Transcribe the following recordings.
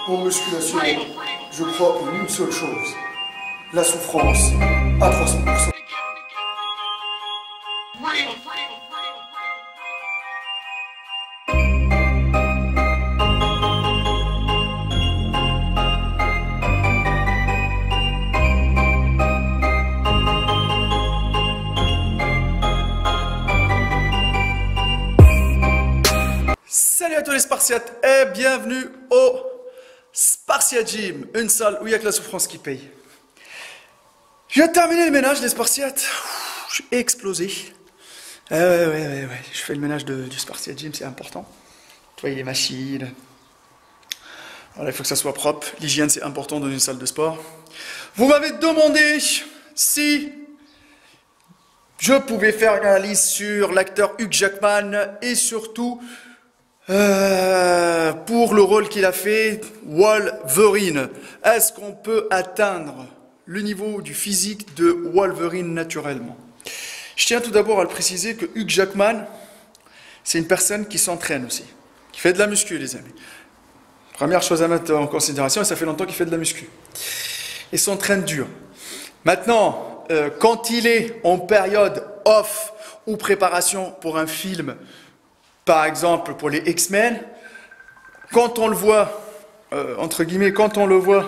En musculation, je crois en une seule chose, la souffrance à 300%. Salut à tous les Spartiates et bienvenue au Spartiate Gym, une salle où il n'y a que la souffrance qui paye. Je viens de terminer le ménage des Spartiates, je suis explosé. Ouais, je fais le ménage du Spartiate Gym, c'est important. Tu vois, les machines. Voilà, il faut que ça soit propre. L'hygiène, c'est important dans une salle de sport. Vous m'avez demandé si je pouvais faire une analyse sur l'acteur Hugh Jackman et surtout pour le rôle qu'il a fait, Wolverine. Est-ce qu'on peut atteindre le niveau du physique de Wolverine naturellement? Je tiens tout d'abord à le préciser que Hugh Jackman, c'est une personne qui s'entraîne aussi, qui fait de la muscu, les amis. Première chose à mettre en considération, et ça fait longtemps qu'il fait de la muscu. Il s'entraîne dur. Maintenant, quand il est en période off ou préparation pour un film, par exemple pour les X-Men, quand on le voit, entre guillemets, quand on le voit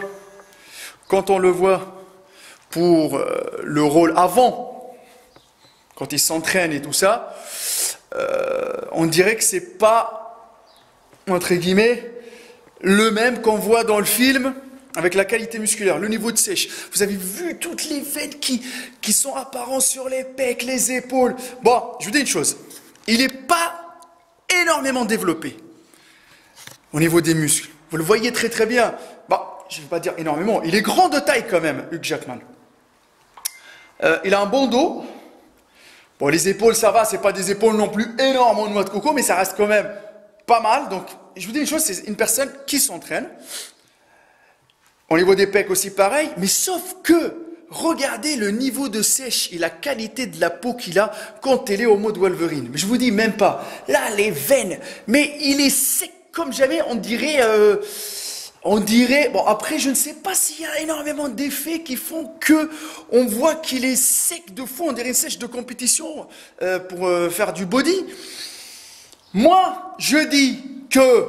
pour le rôle avant, quand il s'entraîne et tout ça, on dirait que c'est pas, entre guillemets, le même qu'on voit dans le film avec la qualité musculaire, le niveau de sèche. Vous avez vu toutes les veines qui sont apparentes sur les pecs, les épaules. Bon, je vous dis une chose, il n'est pas énormément développé au niveau des muscles. Vous le voyez très très bien. Bah, je ne vais pas dire énormément. Il est grand de taille quand même, Hugh Jackman. Il a un bon dos. Bon, les épaules, ça va. C'est pas des épaules non plus énormes en noix de coco, mais ça reste quand même pas mal. Donc, je vous dis une chose, c'est une personne qui s'entraîne. Au niveau des pecs aussi pareil. Mais sauf que regardez le niveau de sèche et la qualité de la peau qu'il a quand il est au mode Wolverine. Mais je vous dis même pas. Là, les veines. Mais il est sec comme jamais. On dirait. Bon, après, je ne sais pas s'il y a énormément d'effets qui font que on voit qu'il est sec de fond. On dirait une sèche de compétition pour faire du body. Moi, je dis que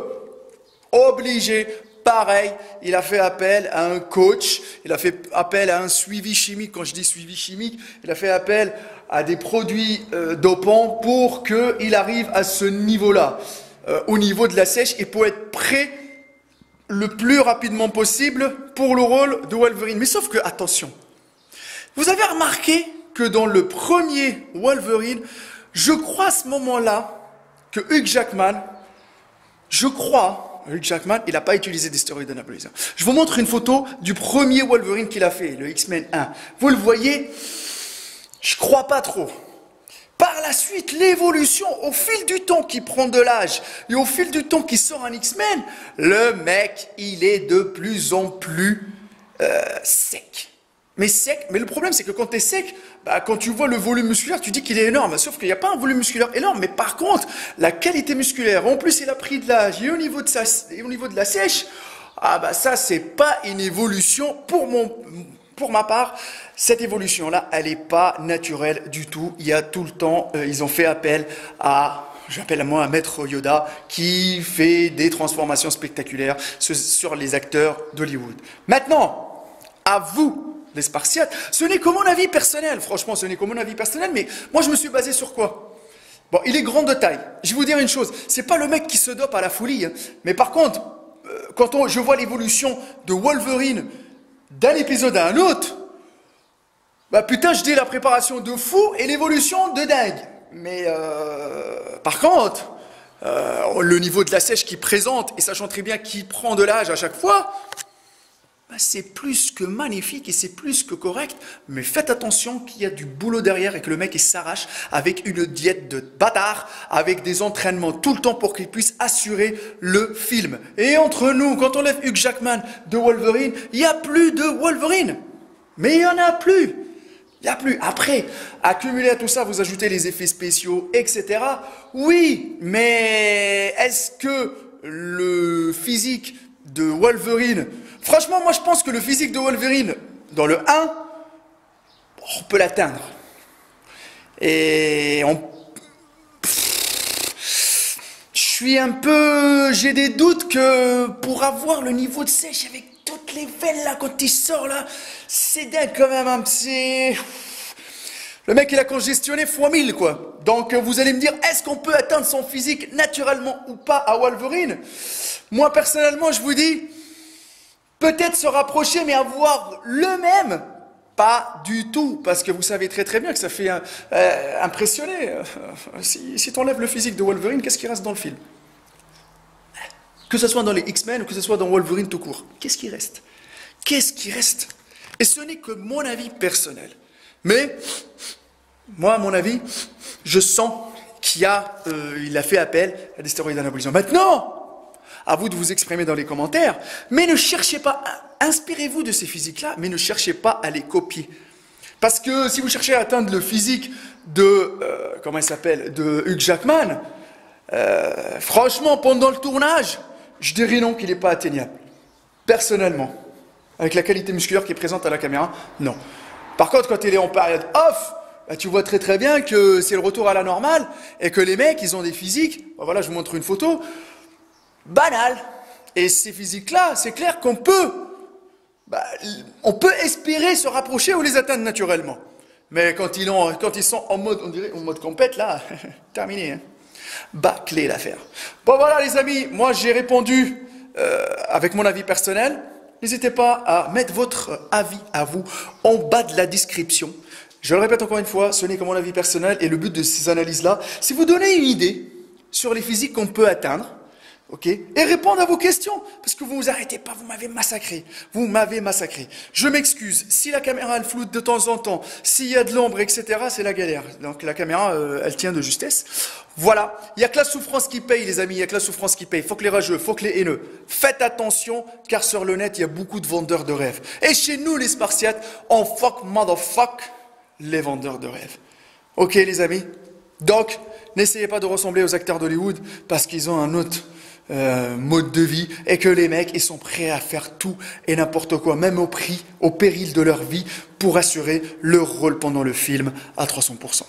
obligé. Pareil, il a fait appel à un coach, il a fait appel à un suivi chimique. Quand je dis suivi chimique, il a fait appel à des produits dopants pour qu'il arrive à ce niveau-là, au niveau de la sèche, et pour être prêt le plus rapidement possible pour le rôle de Wolverine. Mais sauf que, attention, vous avez remarqué que dans le premier Wolverine, je crois à ce moment-là que Hugh Jackman, Hugh Jackman, il n'a pas utilisé des stéroïdes anabolisants. Je vous montre une photo du premier Wolverine qu'il a fait, le X-Men 1. Vous le voyez, je crois pas trop. Par la suite, l'évolution, au fil du temps qui prend de l'âge et au fil du temps qui sort un X-Men, le mec, il est de plus en plus sec. Mais le problème, c'est que quand tu es sec, bah, quand tu vois le volume musculaire, tu dis qu'il est énorme. Sauf qu'il n'y a pas un volume musculaire énorme. Mais par contre, la qualité musculaire, en plus, il a pris de l'âge. Et au niveau de la sèche, ah bah ça, c'est pas une évolution pour ma part. Cette évolution-là, elle n'est pas naturelle du tout. Il y a tout le temps, ils ont fait appel à... J'appelle à moi un maître Yoda qui fait des transformations spectaculaires sur les acteurs d'Hollywood. Maintenant, à vous, les Spartiates, ce n'est que mon avis personnel, franchement, ce n'est que mon avis personnel, mais moi je me suis basé sur quoi? Bon, il est grand de taille. Je vais vous dire une chose, c'est pas le mec qui se dope à la folie, hein. Mais par contre, quand je vois l'évolution de Wolverine d'un épisode à un autre, bah putain, je dis la préparation de fou et l'évolution de dingue. Mais par contre, le niveau de la sèche qu'il présente, et sachant très bien qu'il prend de l'âge à chaque fois, bah, c'est plus que magnifique et c'est plus que correct. Mais faites attention qu'il y a du boulot derrière et que le mec il s'arrache avec une diète de bâtard, avec des entraînements tout le temps pour qu'il puisse assurer le film. Et entre nous, quand on lève Hugh Jackman de Wolverine, il n'y a plus de Wolverine. Mais il n'y en a plus. Il n'y a plus. Après, accumuler à tout ça, vous ajoutez les effets spéciaux, etc. Oui, mais est-ce que le physique de Wolverine, franchement, moi je pense que le physique de Wolverine, dans le 1, on peut l'atteindre. Et j'ai des doutes que pour avoir le niveau de sèche avec toutes les veines là, quand il sort là, c'est dingue quand même, un petit... Le mec, il a congestionné fois 1000, quoi. Donc, vous allez me dire, est-ce qu'on peut atteindre son physique naturellement ou pas à Wolverine? Moi, personnellement, je vous dis, peut-être se rapprocher, mais avoir le même, pas du tout. Parce que vous savez très très bien que ça fait impressionner. Si tu enlèves le physique de Wolverine, qu'est-ce qui reste dans le film? Que ce soit dans les X-Men ou que ce soit dans Wolverine tout court. Qu'est-ce qui reste? Qu'est-ce qui reste? Et ce n'est que mon avis personnel. Mais, moi, à mon avis, je sens qu'il a fait appel à des stéroïdes anabolisants. Maintenant, à vous de vous exprimer dans les commentaires, mais ne cherchez pas, inspirez-vous de ces physiques-là, mais ne cherchez pas à les copier. Parce que si vous cherchez à atteindre le physique de, de Hugh Jackman, franchement, pendant le tournage, je dirais non qu'il n'est pas atteignable. Personnellement. Avec la qualité musculaire qui est présente à la caméra, non. Par contre, quand il est en période off, bah, tu vois très très bien que c'est le retour à la normale et que les mecs, ils ont des physiques, bah, voilà, je vous montre une photo, banale. Et ces physiques-là, c'est clair qu'on peut, on peut espérer se rapprocher ou les atteindre naturellement. Mais quand ils sont en mode, on dirait, en mode compète, là, terminé. Hein. Bâclé l'affaire. Bon voilà les amis, moi j'ai répondu avec mon avis personnel. N'hésitez pas à mettre votre avis à vous en bas de la description. Je le répète encore une fois, ce n'est que mon avis personnel et le but de ces analyses-là, c'est vous donner une idée sur les physiques qu'on peut atteindre, ok, et répondre à vos questions, parce que vous ne vous arrêtez pas, vous m'avez massacré, Je m'excuse, si la caméra elle floute de temps en temps, s'il y a de l'ombre, etc., c'est la galère. Donc la caméra, elle tient de justesse. Voilà, il n'y a que la souffrance qui paye, les amis, il n'y a que la souffrance qui paye. Faut que les rageux, faut que les haineux. Faites attention, car sur le net, il y a beaucoup de vendeurs de rêves. Et chez nous, les Spartiates, on fuck motherfuck les vendeurs de rêves. Ok, les amis? Donc, n'essayez pas de ressembler aux acteurs d'Hollywood, parce qu'ils ont un autre mode de vie, et que les mecs, ils sont prêts à faire tout et n'importe quoi, même au péril de leur vie, pour assurer leur rôle pendant le film à 300%.